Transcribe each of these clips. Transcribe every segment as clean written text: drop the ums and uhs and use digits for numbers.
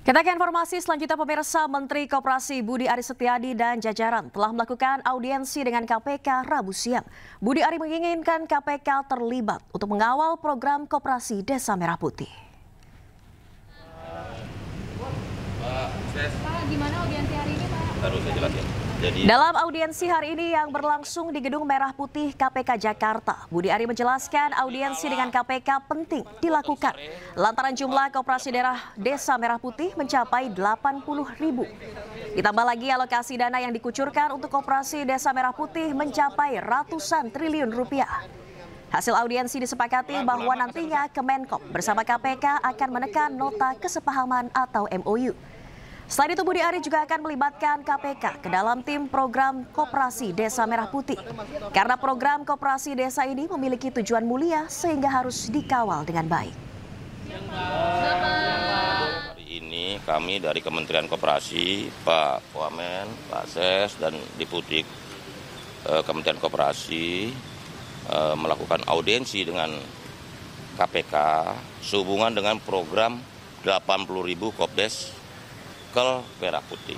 Kita ke informasi selanjutnya, pemirsa. Menteri Koperasi Budi Aris Setiadi dan jajaran telah melakukan audiensi dengan KPK Rabu siang. Budi Aris menginginkan KPK terlibat untuk mengawal program Koperasi Desa Merah Putih. Pak, gimana audiensi hari ini, Pak? Harus saya jelasin. Dalam audiensi hari ini yang berlangsung di Gedung Merah Putih KPK Jakarta, Budi Aris menjelaskan audiensi dengan KPK penting dilakukan lantaran jumlah koperasi daerah Desa Merah Putih mencapai 80.000. Ditambah lagi alokasi dana yang dikucurkan untuk koperasi Desa Merah Putih mencapai ratusan triliun rupiah. Hasil audiensi disepakati bahwa nantinya Kemenkop bersama KPK akan menekan nota kesepahaman atau MOU. Selain itu, Budi Aris juga akan melibatkan KPK ke dalam tim program Koperasi Desa Merah Putih. Karena program Koperasi Desa ini memiliki tujuan mulia sehingga harus dikawal dengan baik. Hari ini kami dari Kementerian Koperasi, Pak Wamen, Pak Ses, dan Deputi Kementerian Koperasi melakukan audiensi dengan KPK sehubungan dengan program 80.000 Kopdes Merah Putih.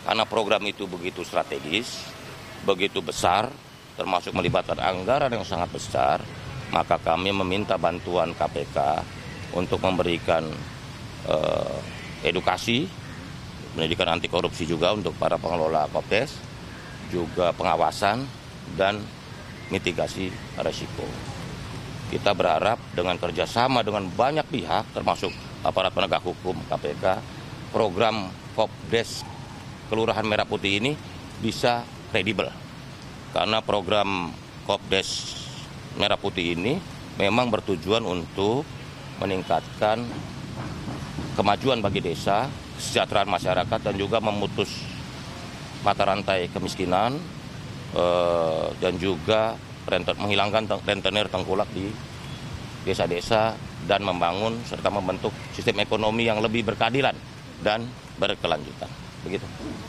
Karena program itu begitu strategis, begitu besar, termasuk melibatkan anggaran yang sangat besar, maka kami meminta bantuan KPK untuk memberikan edukasi, pendidikan anti korupsi juga untuk para pengelola Kopdes, juga pengawasan dan mitigasi risiko. Kita berharap dengan kerjasama dengan banyak pihak, termasuk aparat penegak hukum KPK, program Kopdes Kelurahan Merah Putih ini bisa kredibel. Karena program Kopdes Merah Putih ini memang bertujuan untuk meningkatkan kemajuan bagi desa, kesejahteraan masyarakat, dan juga memutus mata rantai kemiskinan dan juga menghilangkan rentenir tengkulak di desa-desa dan membangun serta membentuk sistem ekonomi yang lebih berkeadilan dan berkelanjutan. Begitu.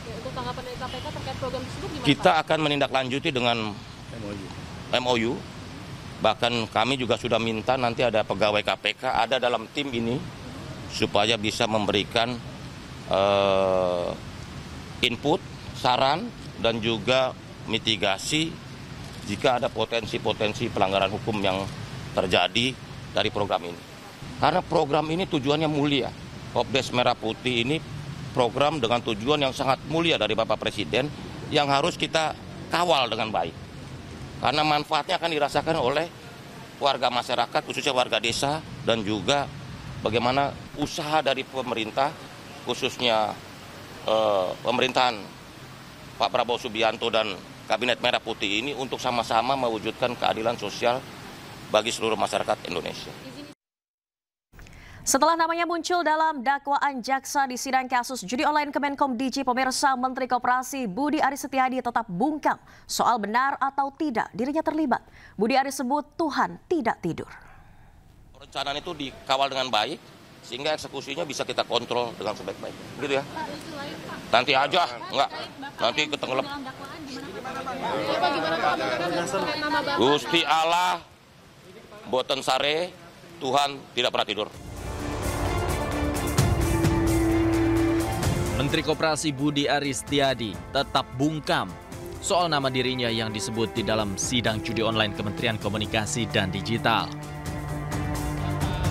Untuk tanggapan dari KPK terkait program tersebut gimana, Kita Pak? akan menindaklanjuti dengan MOU. Bahkan kami juga sudah minta nanti ada pegawai KPK ada dalam tim ini supaya bisa memberikan input, saran, dan juga mitigasi jika ada potensi-potensi pelanggaran hukum yang terjadi dari program ini. Karena program ini tujuannya mulia. Kopdes Merah Putih ini program dengan tujuan yang sangat mulia dari Bapak Presiden yang harus kita kawal dengan baik. Karena manfaatnya akan dirasakan oleh warga masyarakat, khususnya warga desa, dan juga bagaimana usaha dari pemerintah, khususnya pemerintahan Pak Prabowo Subianto dan Kabinet Merah Putih ini untuk sama-sama mewujudkan keadilan sosial bagi seluruh masyarakat Indonesia. Setelah namanya muncul dalam dakwaan jaksa di sidang kasus judi online Kemenkom DIJ, pemirsa, Menteri Koperasi Budi Aris Setiadi tetap bungkam soal benar atau tidak dirinya terlibat. Budi Aris sebut Tuhan tidak tidur. Perencanaan itu dikawal dengan baik sehingga eksekusinya bisa kita kontrol dengan sebaik-baiknya. Gitu ya. Nanti aja, enggak. Nanti ketenggelam. Gusti Allah, boten sare, Tuhan tidak pernah tidur. Menteri Koperasi Budi Aris Setiadi tetap bungkam soal nama dirinya yang disebut di dalam sidang judi online Kementerian Komunikasi dan Digital.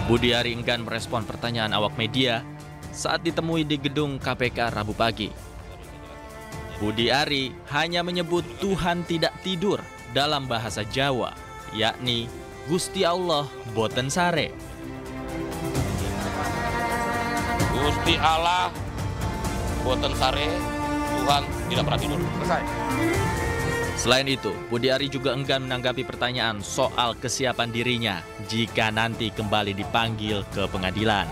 Budi Aris enggan merespon pertanyaan awak media saat ditemui di gedung KPK Rabu pagi. Budi Aris hanya menyebut Tuhan tidak tidur dalam bahasa Jawa, yakni Gusti Allah boten sare. Gusti Allah, boten sare, Tuhan tidak pernah tidur. Selesai. Selain itu, Budi Aris juga enggan menanggapi pertanyaan soal kesiapan dirinya jika nanti kembali dipanggil ke pengadilan.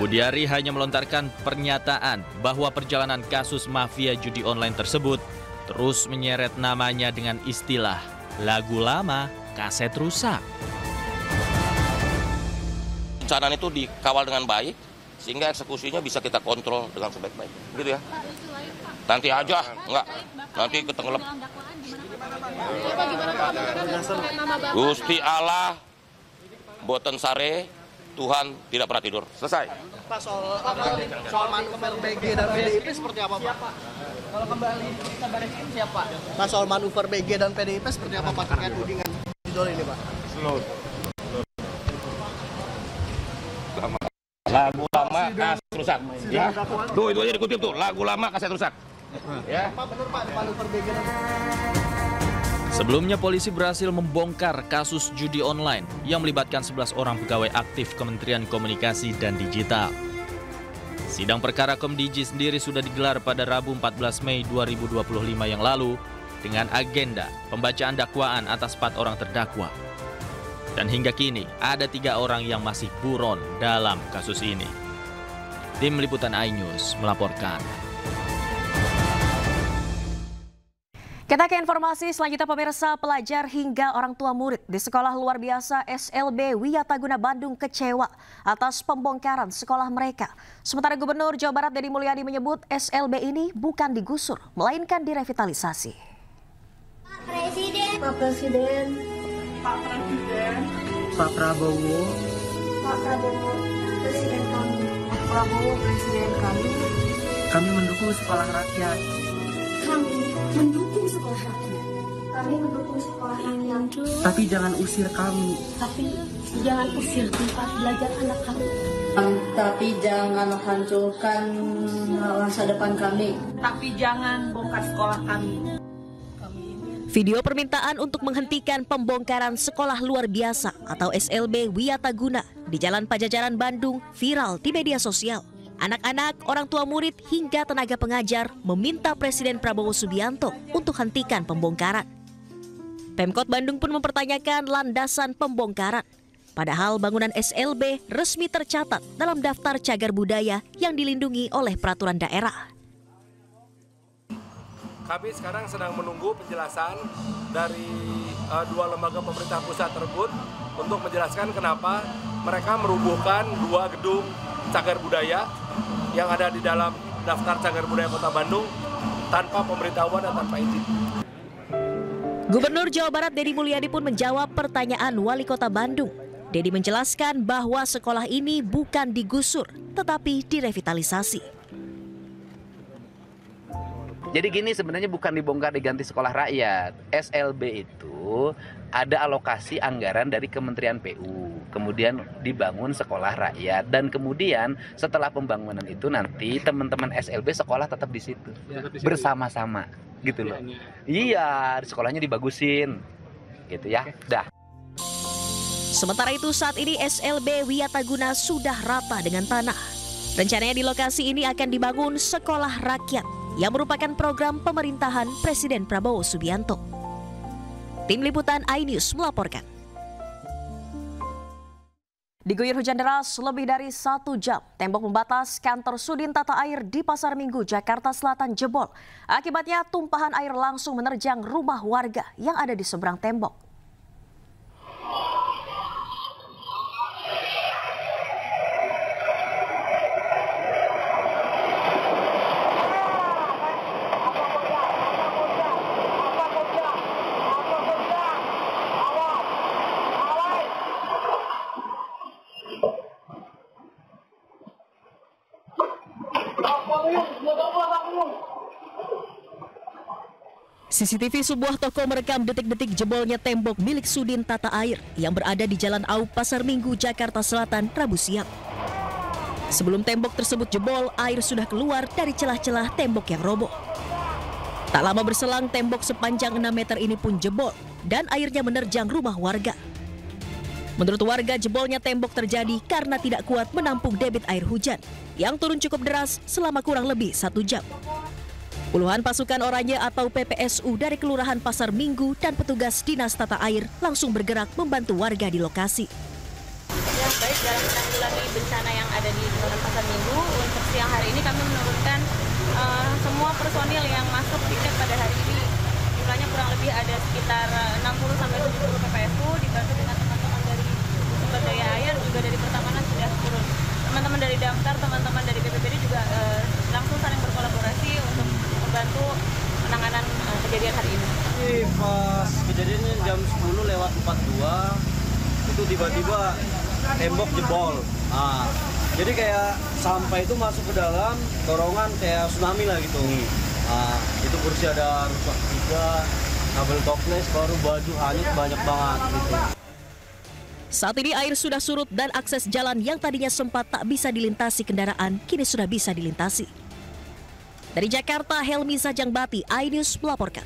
Budi Aris hanya melontarkan pernyataan bahwa perjalanan kasus mafia judi online tersebut terus menyeret namanya dengan istilah lagu lama, kaset rusak. Perencanaan itu dikawal dengan baik sehingga eksekusinya bisa kita kontrol dengan sebaik-baiknya. Gitu ya. Nanti aja, enggak. Nanti ketenggelam. Gusti Allah, boten sare, Tuhan tidak pernah tidur. Selesai. Pak, soal manuver BG dan PDIP seperti apa, Pak? Kalau kembali kita barisin siapa? Pak, soal manuver BG dan PDIP seperti apa, Pak, terkait tudingan Sidol ini, Pak? Lagu lama kaset rusak. Ya. Tuh itu aja dikutip tuh, lagu lama kaset rusak. Ya. Pak, benar Pak, manuver BG dan Sebelumnya polisi berhasil membongkar kasus judi online yang melibatkan 11 orang pegawai aktif Kementerian Komunikasi dan Digital. Sidang perkara Komdiji sendiri sudah digelar pada Rabu 14 Mei 2025 yang lalu dengan agenda pembacaan dakwaan atas 4 orang terdakwa. Dan hingga kini ada 3 orang yang masih buron dalam kasus ini. Tim Liputan iNews melaporkan. Kita ke informasi selanjutnya, pemirsa. Pelajar hingga orang tua murid di sekolah luar biasa SLB Wiyataguna Bandung kecewa atas pembongkaran sekolah mereka. Sementara Gubernur Jawa Barat Deddy Mulyadi menyebut SLB ini bukan digusur, melainkan direvitalisasi. Pak Presiden, Pak Prabowo, Presiden kami. Pak Prabowo, Presiden kami. kami mendukung sekolah rakyat. Kami mendukung sekolah rakyat. Kami mendukung sekolah rakyat. Tapi jangan usir kami. Tapi jangan usir tempat belajar anak kami. Tapi jangan hancurkan masa depan kami. Tapi jangan bongkar sekolah kami. Video permintaan untuk menghentikan pembongkaran sekolah luar biasa atau SLB Wiyataguna di Jalan Pajajaran Bandung viral di media sosial. Anak-anak, orang tua murid hingga tenaga pengajar meminta Presiden Prabowo Subianto untuk hentikan pembongkaran. Pemkot Bandung pun mempertanyakan landasan pembongkaran. Padahal bangunan SLB resmi tercatat dalam daftar cagar budaya yang dilindungi oleh peraturan daerah. Kami sekarang sedang menunggu penjelasan dari 2 lembaga pemerintah pusat tersebut untuk menjelaskan kenapa mereka merubuhkan 2 gedung cagar budaya yang ada di dalam daftar cagar budaya Kota Bandung tanpa pemberitahuan dan tanpa izin. Gubernur Jawa Barat Deddy Mulyadi pun menjawab pertanyaan Wali Kota Bandung. Deddy menjelaskan bahwa sekolah ini bukan digusur, tetapi direvitalisasi. Jadi gini, sebenarnya bukan dibongkar diganti sekolah rakyat. SLB itu ada alokasi anggaran dari Kementerian PU. Kemudian dibangun sekolah rakyat. Dan kemudian setelah pembangunan itu nanti teman-teman SLB sekolah tetap di situ. Bersama-sama gitu loh. Iya, sekolahnya dibagusin. Gitu ya. Dah. Sementara itu saat ini SLB Wiyataguna sudah rata dengan tanah. Rencananya di lokasi ini akan dibangun sekolah rakyat yang merupakan program pemerintahan Presiden Prabowo Subianto. Tim Liputan iNews melaporkan. Diguyur hujan deras lebih dari 1 jam, tembok pembatas kantor Sudin Tata Air di Pasar Minggu, Jakarta Selatan jebol. Akibatnya tumpahan air langsung menerjang rumah warga yang ada di seberang tembok. CCTV sebuah toko merekam detik-detik jebolnya tembok milik Sudin Tata Air yang berada di Jalan Aup Pasar Minggu, Jakarta Selatan, Rabu siang. Sebelum tembok tersebut jebol, air sudah keluar dari celah-celah tembok yang roboh. Tak lama berselang, tembok sepanjang 6 meter ini pun jebol dan airnya menerjang rumah warga. Menurut warga, jebolnya tembok terjadi karena tidak kuat menampung debit air hujan yang turun cukup deras selama kurang lebih 1 jam. Puluhan pasukan oranye atau PPSU dari Kelurahan Pasar Minggu dan petugas Dinas Tata Air langsung bergerak membantu warga di lokasi. Ya, baik, dalam menanggulangi bencana yang ada di Kelurahan Pasar Minggu, untuk siang hari ini kami menurunkan semua personil yang masuk titik pada hari ini. Jumlahnya kurang lebih ada sekitar 60-70 PPSU dibantu dengan teman-teman dari sumber daya air, juga dari pertamanan sudah turun. Teman-teman dari Damkar, teman-teman dari BPBD juga langsung saling berkolaborasi untuk membantu penanganan kejadian hari ini. Pas kejadiannya jam 10 lewat 42, itu tiba-tiba tembok jebol. Nah, jadi kayak sampah itu masuk ke dalam dorongan kayak tsunami lah gitu. Nah, itu kursi ada rusak juga, kabel toples, baru baju hanyut banyak banget gitu. Saat ini air sudah surut dan akses jalan yang tadinya sempat tak bisa dilintasi kendaraan kini sudah bisa dilintasi. Dari Jakarta, Helmi Sajangbati, iNews melaporkan.